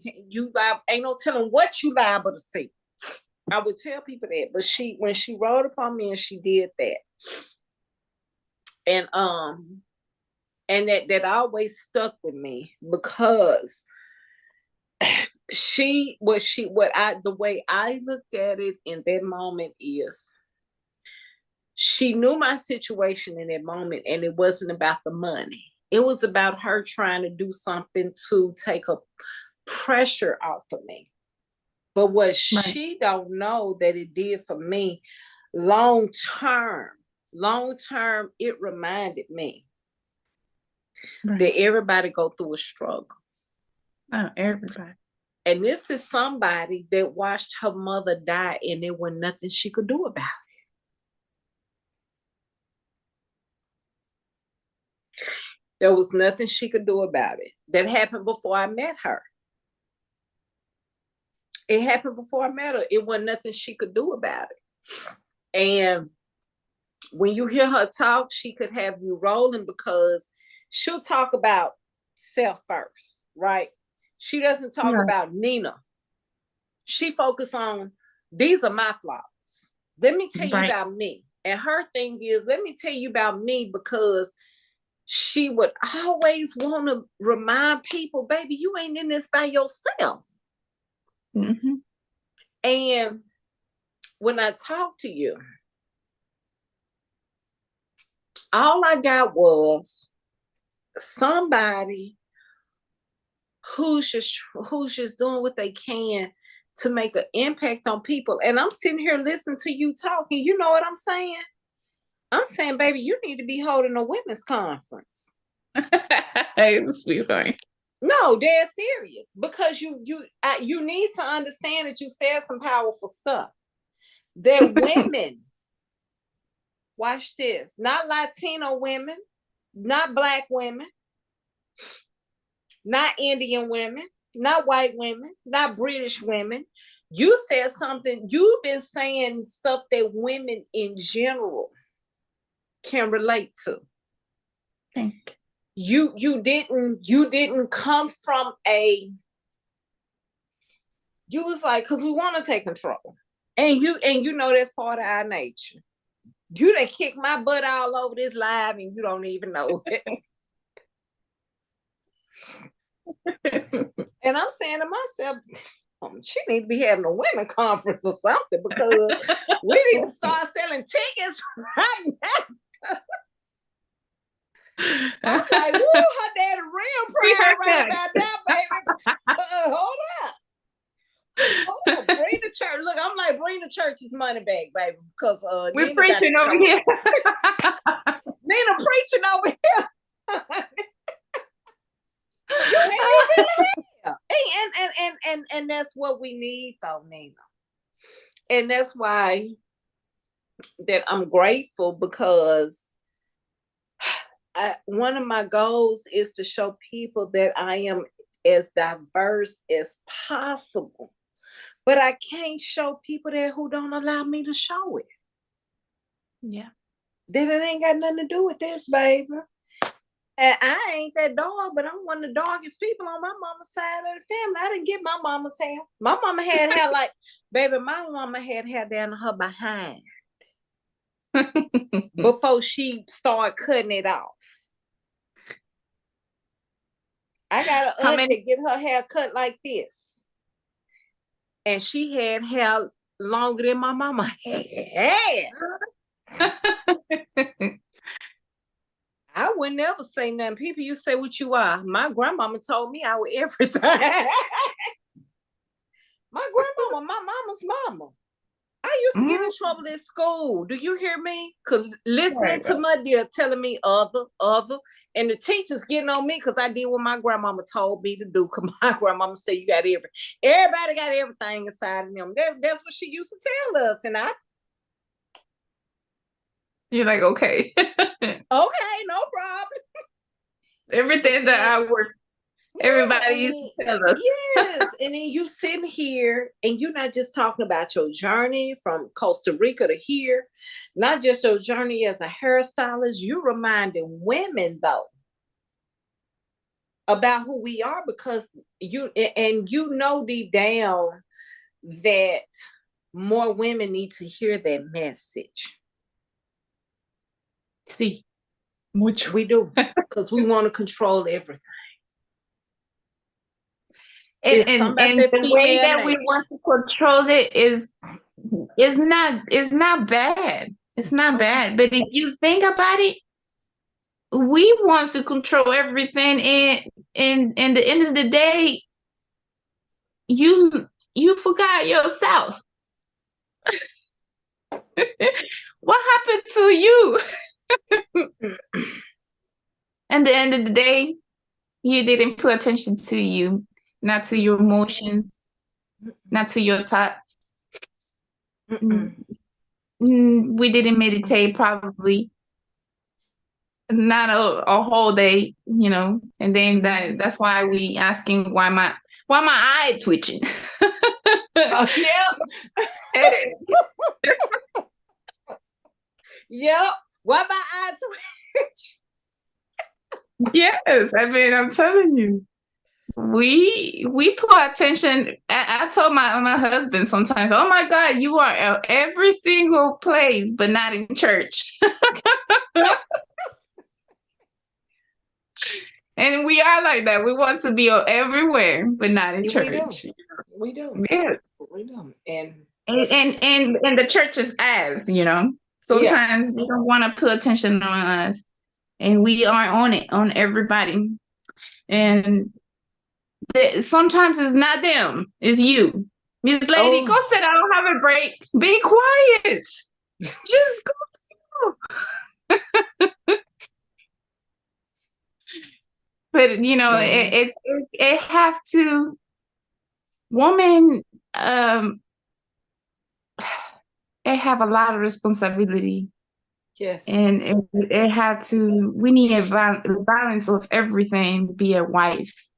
S1: Ain't no telling what you liable to see. I would tell people that. But when she wrote upon me and she did that. And that always stuck with me because the way I looked at it in that moment is she knew my situation in that moment, and it wasn't about the money. It was about her trying to do something to take a pressure off of me. But what she don't know that it did for me long term, it reminded me that everybody go through a struggle.
S2: Oh, everybody.
S1: And this is somebody that watched her mother die and there was nothing she could do about it. There was nothing she could do about it. That happened before I met her. It happened before I met her. It wasn't nothing she could do about it. And when you hear her talk, she could have you rolling because she'll talk about self first, right? She doesn't talk about Nina. She focus on, these are my flaws. Let me tell you about me. And her thing is, let me tell you about me, because she would always want to remind people, baby, you ain't in this by yourself.
S2: Mm-hmm.
S1: And when I talk to you, all I got was somebody who's just doing what they can to make an impact on people. And I'm sitting here listening to you talking. You know what I'm saying? I'm saying, baby, you need to be holding a women's conference.
S2: Sweet funny.
S1: No, dead serious. Because you need to understand that you said some powerful stuff. That women, watch this, not Latino women, not Black women, not Indian women, not white women, not British women. You said something, you've been saying stuff that women in general can relate to.
S2: Thank
S1: you. You didn't come from you was like, because we want to take control. And you know that's part of our nature. You done kick my butt all over this live and you don't even know it. And I'm saying to myself, she need to be having a women conference or something, because we need to start selling tickets right now. I'm like, woo, her daddy real proud right about that, baby. Hold up. Oh, bring the church. Look, I'm like, bring the church's money back, baby, because
S2: we're
S1: Nina
S2: preaching over here.
S1: Nina preaching over here. You really have. And that's what we need, though, Nina. And that's why that I'm grateful, because one of my goals is to show people that I am as diverse as possible. But I can't show people that who don't allow me to show it.
S2: Yeah.
S1: That it ain't got nothing to do with this, baby. And I ain't that dog, but I'm one of the darkest people on my mama's side of the family. I didn't get my mama's hair. My mama had hair like, baby, my mama had hair down to her behind before she started cutting it off. I got an aunt that get her hair cut like this. And she had hair longer than my mama had. I would never say nothing. People, you say what you are. My grandmama told me I was everything. My grandmama, my mama's mama. I used to get in trouble at school. Do you hear me? Listening to my dear telling me other, and the teachers getting on me because I did what my grandmama told me to do. Because my grandmama said you got everything. Everybody got everything inside of them. That's what she used to tell us. And
S2: you're like, okay.
S1: Okay, no problem.
S2: Everything that I work, everybody used to tell us.
S1: Yes, and then you sitting here and you're not just talking about your journey from Costa Rica to here, not just your journey as a hairstylist, you're reminding women though about who we are, because you know deep down that more women need to hear that message.
S2: See, which
S1: we do, because we want to control everything.
S2: And the way that we want to control it is not bad. It's not bad. But if you think about it, we want to control everything, and the end of the day, you forgot yourself. What happened to you? At the end of the day, you didn't pay attention to you, not to your emotions, not to your thoughts. We didn't meditate probably, not a whole day, and then that's why we asking why my eye twitching.
S1: Yep. Yep. Why my eye twitch?
S2: Yes, I mean, I'm telling you, we pay attention. I told my husband sometimes, oh my God, you are at every single place, but not in church. And we are like that. We want to be everywhere, but not in church.
S1: We do.
S2: Yeah.
S1: We do. And
S2: the church is as, sometimes we don't want to put attention on us. And we are on it, on everybody. And sometimes it's not them, it's you. Miss Lady, go sit down, have a break. Be quiet. Just go. But it have to. Women, it have a lot of responsibility.
S1: Yes.
S2: And it had to. We need a balance of everything. Be a wife,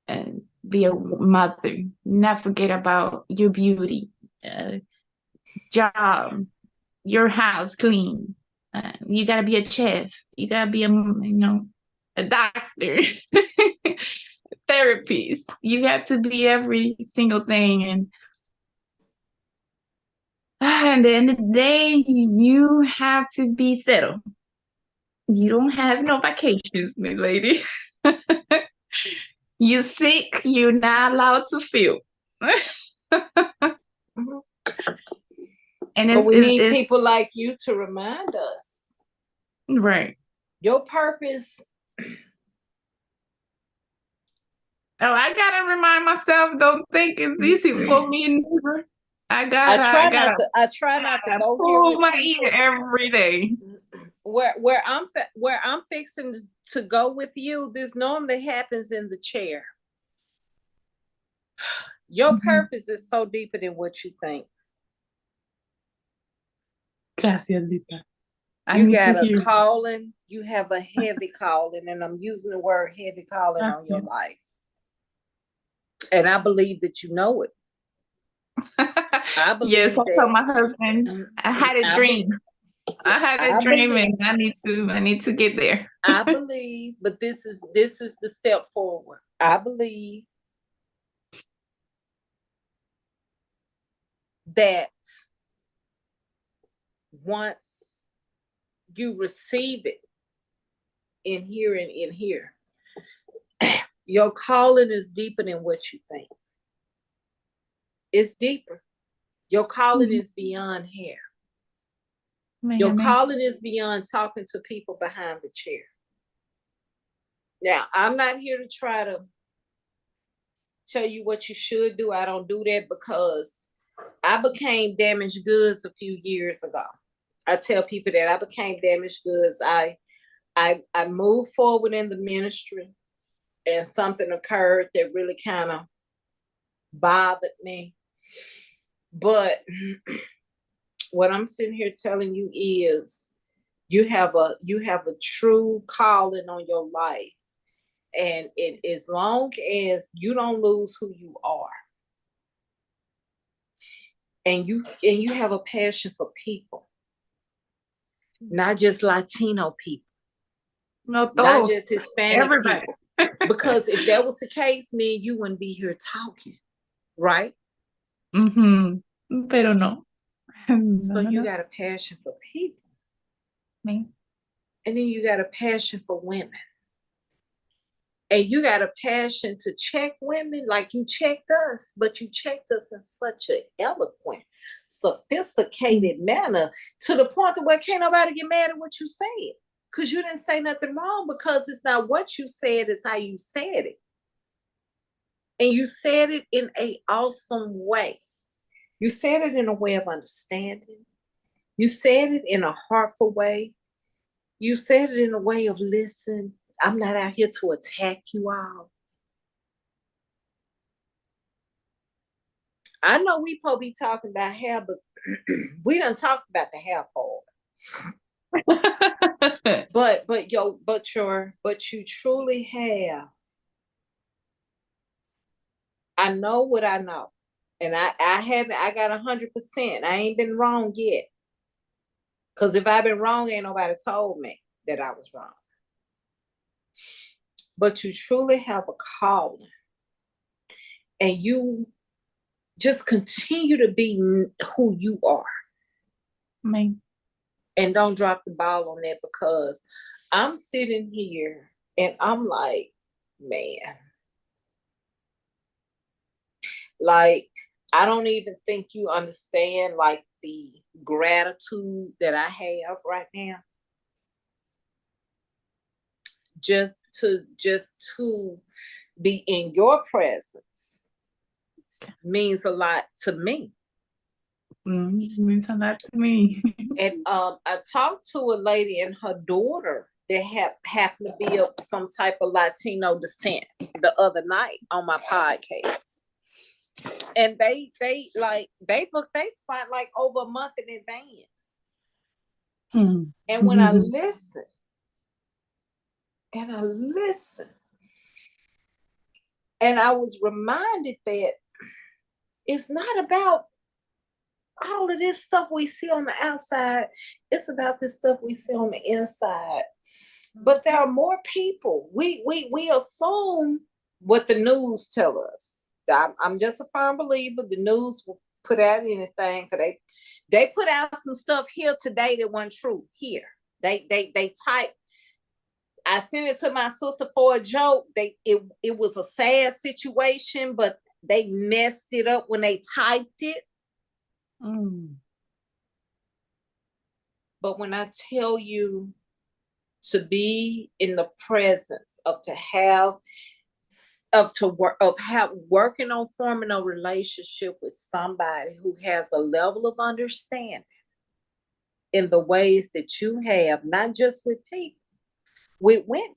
S2: and be a mother. Not forget about your beauty, job, your house clean. You gotta be a chef. You gotta be a doctor, therapist. You got to be every single thing. And at the end of the day, you have to be settled. You don't have no vacations, my lady. You sick, you're not allowed to feel. And
S1: we need people like you to remind us.
S2: Right.
S1: Your purpose.
S2: I gotta remind myself, don't think it's easy for me neither. I
S1: try not to go
S2: pull my ear every day.
S1: Where I'm fixing to go with you, this normally happens in the chair. Your purpose is so deeper than what you think.
S2: Gracias, Lita.
S1: You got a calling. You have a heavy calling, and I'm using the word heavy calling on your life. And I believe that you know it.
S2: I believe yes, I told my husband I had a dream. I had
S1: I
S2: a dream
S1: believe.
S2: and I need to get there.
S1: I believe, but this is the step forward. I believe that once you receive it in here and in here, your calling is deeper than what you think. It's deeper. Your calling is beyond hair. Your calling is beyond talking to people behind the chair. Now, I'm not here to try to tell you what you should do. I don't do that because I became damaged goods a few years ago. I tell people that I became damaged goods. I moved forward in the ministry, and something occurred that really kind of bothered me. But what I'm sitting here telling you is you have a true calling on your life. And as long as you don't lose who you are, and you have a passion for people, not just Latino people,
S2: not
S1: just Hispanic
S2: everybody.
S1: people. Because if that was the case, me and you wouldn't be here talking, right?
S2: Pero no.
S1: So you got a passion for people.
S2: Me.
S1: And then you got a passion for women. And you got a passion to check women like you checked us, but you checked us in such an eloquent, sophisticated manner to the point that where can't nobody get mad at what you said. Because you didn't say nothing wrong, because it's not what you said, it's how you said it. And you said it in an awesome way. You said it in a way of understanding. You said it in a heartful way. You said it in a way of listen. I'm not out here to attack you all. I know we probably be talking about hair, but we done talked about the hair part. but you truly have. I know what I know. And I got 100%. I ain't been wrong yet. Because if I've been wrong, ain't nobody told me that I was wrong. But you truly have a calling. And you just continue to be who you are.
S2: Me.
S1: And don't drop the ball on that, because I'm sitting here and I'm like, man. Like, I don't even think you understand like the gratitude that I have right now. Just to be in your presence means a lot to me.
S2: Means a lot to me.
S1: And I talked to a lady and her daughter that happened to be of some type of Latino descent the other night on my podcast. And they booked their spot like over a month in advance. And when I listen, and I was reminded that it's not about all of this stuff we see on the outside. It's about this stuff we see on the inside. But there are more people. We assume what the news tell us. I'm just a firm believer the news will put out anything, because they put out some stuff here today that wasn't true here. They type. I sent it to my sister for a joke. It was a sad situation, but they messed it up when they typed it. But when I tell you to be in the presence of working on forming a relationship with somebody who has a level of understanding in the ways that you have, not just with people, with women.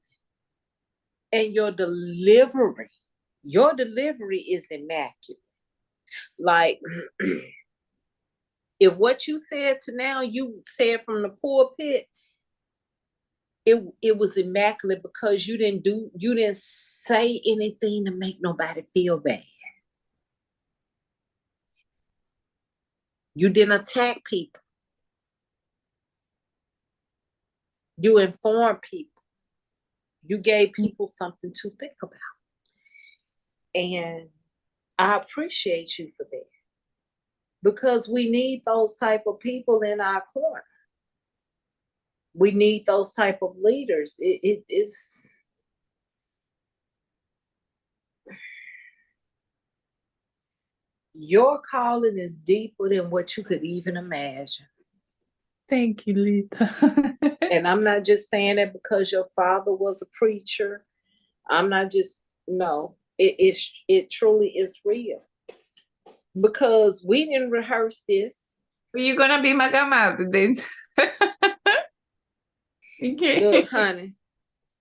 S1: And your delivery is immaculate. Like, if what you said to now, you said from the pulpit, it was immaculate, because you didn't say anything to make nobody feel bad. You didn't attack people. You informed people. You gave people something to think about. And I appreciate you for that. Because we need those type of people in our corner. We need those type of leaders. It is your calling is deeper than what you could even imagine.
S2: Thank you, Lita.
S1: And I'm not just saying that because your father was a preacher. I'm not just, no, it truly is real. Because we didn't rehearse this.
S2: You're gonna be my godmother then. Okay.
S1: Look, honey,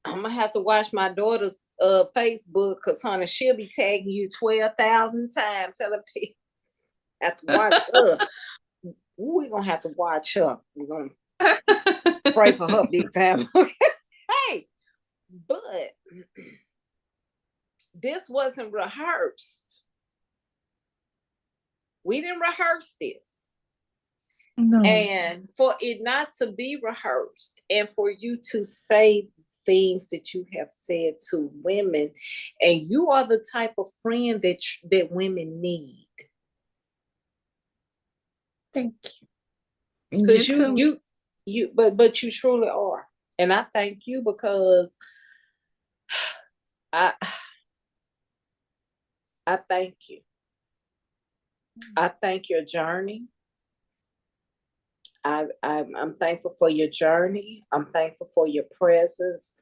S1: I'm gonna have to watch my daughter's Facebook because, honey, she'll be tagging you 12,000 times. Telling people have to watch her. We're gonna have to watch her. We're gonna pray for her big time. Hey, but this wasn't rehearsed. We didn't rehearse this.
S2: No.
S1: And for it not to be rehearsed and for you to say things that you have said to women, and you are the type of friend that women need.
S2: Thank you.
S1: Because but you truly are. And I thank you because I thank you. I thank your journey. I'm thankful for your journey. I'm thankful for your presence.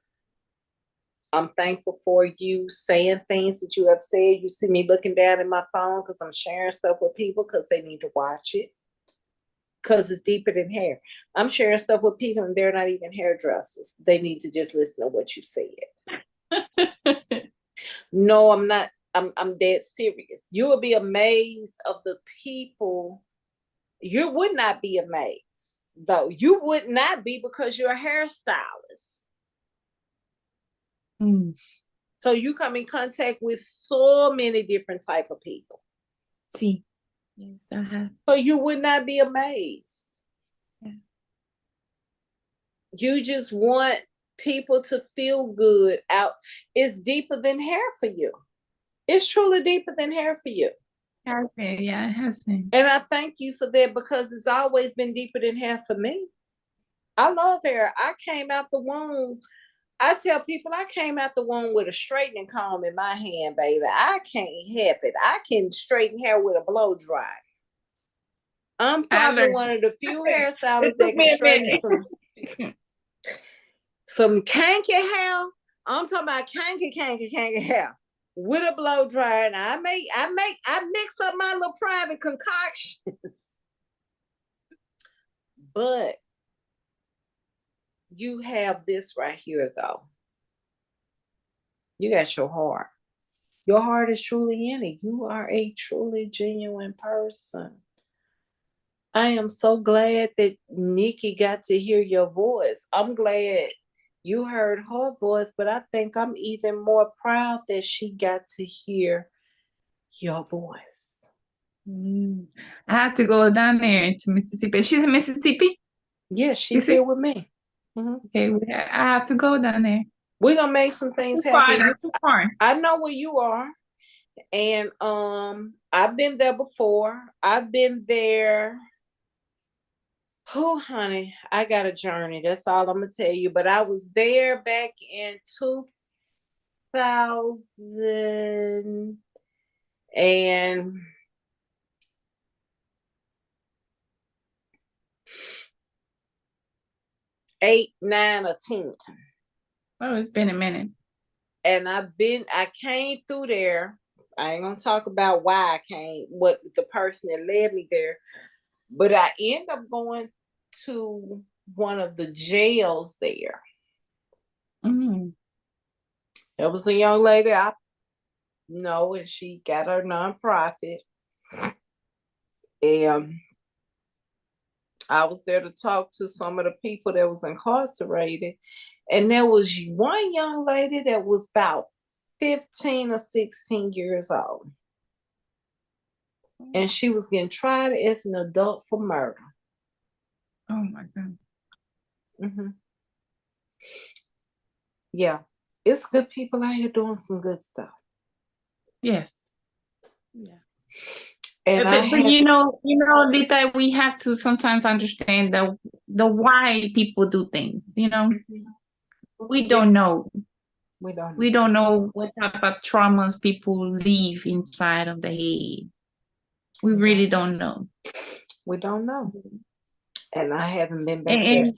S1: I'm thankful for you saying things that you have said. You see me looking down at my phone because I'm sharing stuff with people because they need to watch it. Because it's deeper than hair. I'm sharing stuff with people and they're not even hairdressers. They need to just listen to what you said. No, I'm not. I'm dead serious. You will be amazed of the people. You would not be amazed, though. You would not be because you're a hairstylist. So you come in contact with so many different type of people.
S2: See. Yes, I have.
S1: So you would not be amazed.
S2: Yeah.
S1: You just want people to feel good out. It's deeper than hair for you. It's truly deeper than hair for you.
S2: Okay, yeah, it has been.
S1: And I thank you for that because it's always been deeper than hair for me. I love hair. I came out the womb. I tell people I came out the womb with a straightening comb in my hand, baby. I can't help it. I can straighten hair with a blow dry. I'm probably one of the few hairstylists that can straighten some kanky hair. I'm talking about kanky hair with a blow dryer, and I mix up my little private concoctions. But you have this right here, though. You got your heart. Your heart is truly in it. You are a truly genuine person. I am so glad that Nikki got to hear your voice. I'm glad you heard her voice, but I think I'm even more proud that she got to hear your voice.
S2: I have to go down there to Mississippi. She's in Mississippi?
S1: Yes, she's here with me.
S2: Okay, I have to go down there.
S1: We're gonna make some things happen.
S2: Too far.
S1: I know where you are. And I've been there before. I've been there. Oh, honey, I got a journey. That's all I'm gonna tell you. But I was there back in 2000 and 8, 9, or 10.
S2: Oh, it's been a minute.
S1: And I came through there. I ain't gonna talk about why I came, what the person that led me there, but I ended up going to one of the jails there. There was a young lady I know, and she got her nonprofit. And I was there to talk to some of the people that was incarcerated. And there was one young lady that was about 15 or 16 years old. And she was getting tried as an adult for murder.
S2: Oh my God.
S1: Yeah, it's good people out here doing some good stuff.
S2: Yes. Yeah.
S1: And
S2: But Lita, we have to sometimes understand the why people do things. We don't know.
S1: we don't.
S2: We don't know what type of traumas people leave inside of the head. We really don't know.
S1: We don't know. And I haven't been back
S2: And
S1: there.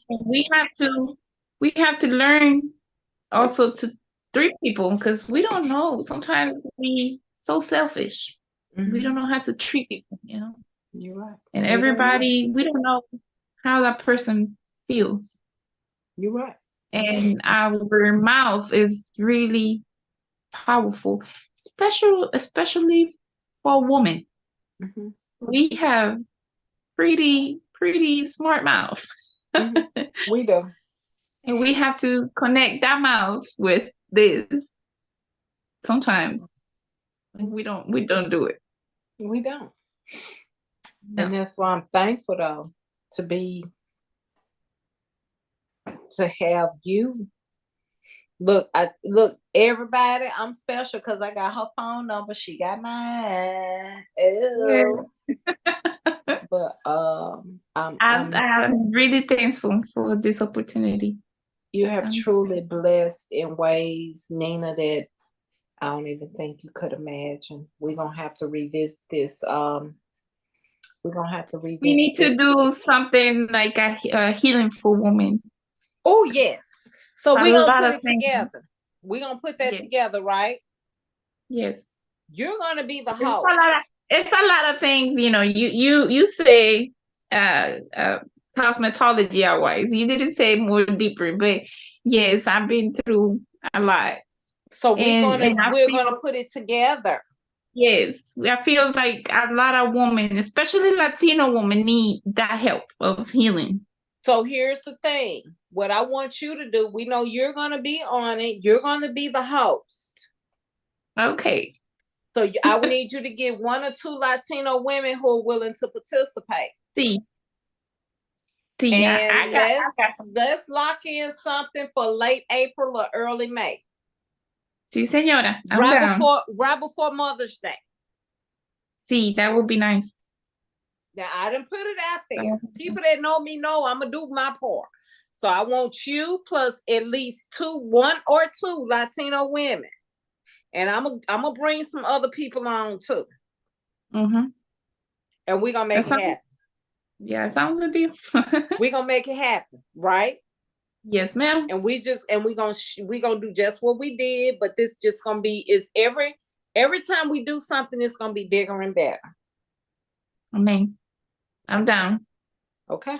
S2: we have to learn also to treat people, because we don't know. Sometimes we so selfish. We don't know how to treat people,
S1: You're right.
S2: And everybody, we don't know how that person feels.
S1: You're right.
S2: And our mouth is really powerful, especially for women. We have pretty smart mouth.
S1: We do.
S2: And we have to connect that mouth with this. Sometimes we don't do it.
S1: We don't.
S2: No.
S1: And that's why I'm thankful though to have you. Look, everybody, I'm special because I got her phone number. She got mine. Ew. But
S2: I'm really thankful for this opportunity.
S1: You have truly blessed in ways, Nina, that I don't even think you could imagine. We're gonna have to revisit this. We
S2: need to do something like a healing for women.
S1: Oh yes. So we're gonna put it together. We're gonna put that together, right?
S2: Yes.
S1: You're gonna be the host.
S2: It's a lot of things, you say cosmetology wise. You didn't say more deeper, but yes, I've been through a lot.
S1: So we're gonna put it together.
S2: Yes, I feel like a lot of women, especially Latino women, need that help of healing.
S1: So here's the thing. What I want you to do, we know you're going to be on it. You're going to be the host.
S2: Okay.
S1: So I need you to get 1 or 2 Latino women who are willing to participate.
S2: See,
S1: and let's lock in something for late April or early May.
S2: Sí, señora.
S1: Right before Mother's Day.
S2: See, that would be nice.
S1: Now, I didn't put it out there. People that know me know I'm going to do my part. So I want you plus at least 1 or 2 Latino women. And I'm going to bring some other people on too. And we're going to make it happen.
S2: Yeah, it sounds good to you.
S1: We're going to make it happen, right?
S2: Yes, ma'am.
S1: And we're going to do just what we did, but this just going to be, every time we do something, it's going to be bigger and better.
S2: Amen. I'm down.
S1: Okay.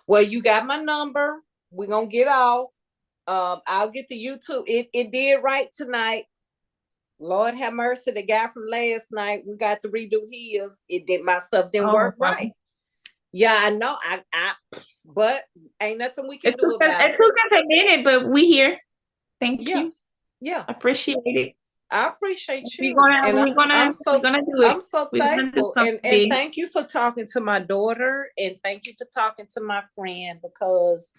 S1: Well, you got my number. We're going to get off. I'll get the YouTube. It did right tonight. Lord have mercy. The guy from last night, we got to redo his. My stuff didn't work right. Yeah, I know. But ain't nothing we can do about it.
S2: It took us a minute, but we here. Thank you.
S1: Yeah.
S2: Appreciate it.
S1: I appreciate you.
S2: We're gonna do it.
S1: I'm so thankful. And thank you for talking to my daughter. And thank you for talking to my friend, because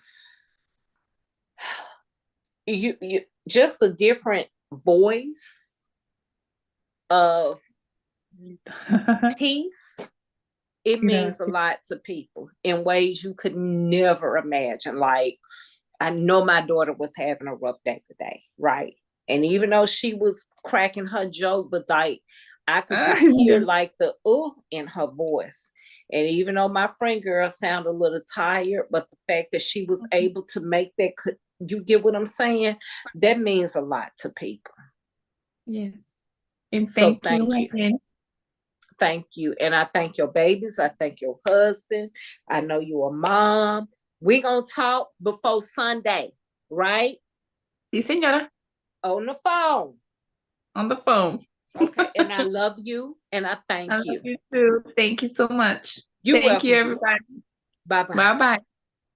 S1: you just a different voice of peace. It means a lot to people in ways you could never imagine. Like, I know my daughter was having a rough day today, right? And even though she was cracking her joke, but like I could just hear like the in her voice. And even though my friend girl sounded a little tired, but the fact that she was able to make that, you get what I'm saying? That means a lot to people.
S2: Yes. And thank you.
S1: Thank you. And I thank your babies. I thank your husband. I know you're a mom. We're going to talk before Sunday, right?
S2: Sí, señora.
S1: On the phone.
S2: On the phone.
S1: Okay. And I love you. And I thank you.
S2: I love you too. Thank you so much.
S1: Thank
S2: you, everybody.
S1: Bye-bye.
S2: Bye-bye,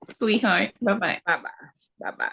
S2: sweetheart. Bye-bye.
S1: Bye-bye. Bye-bye.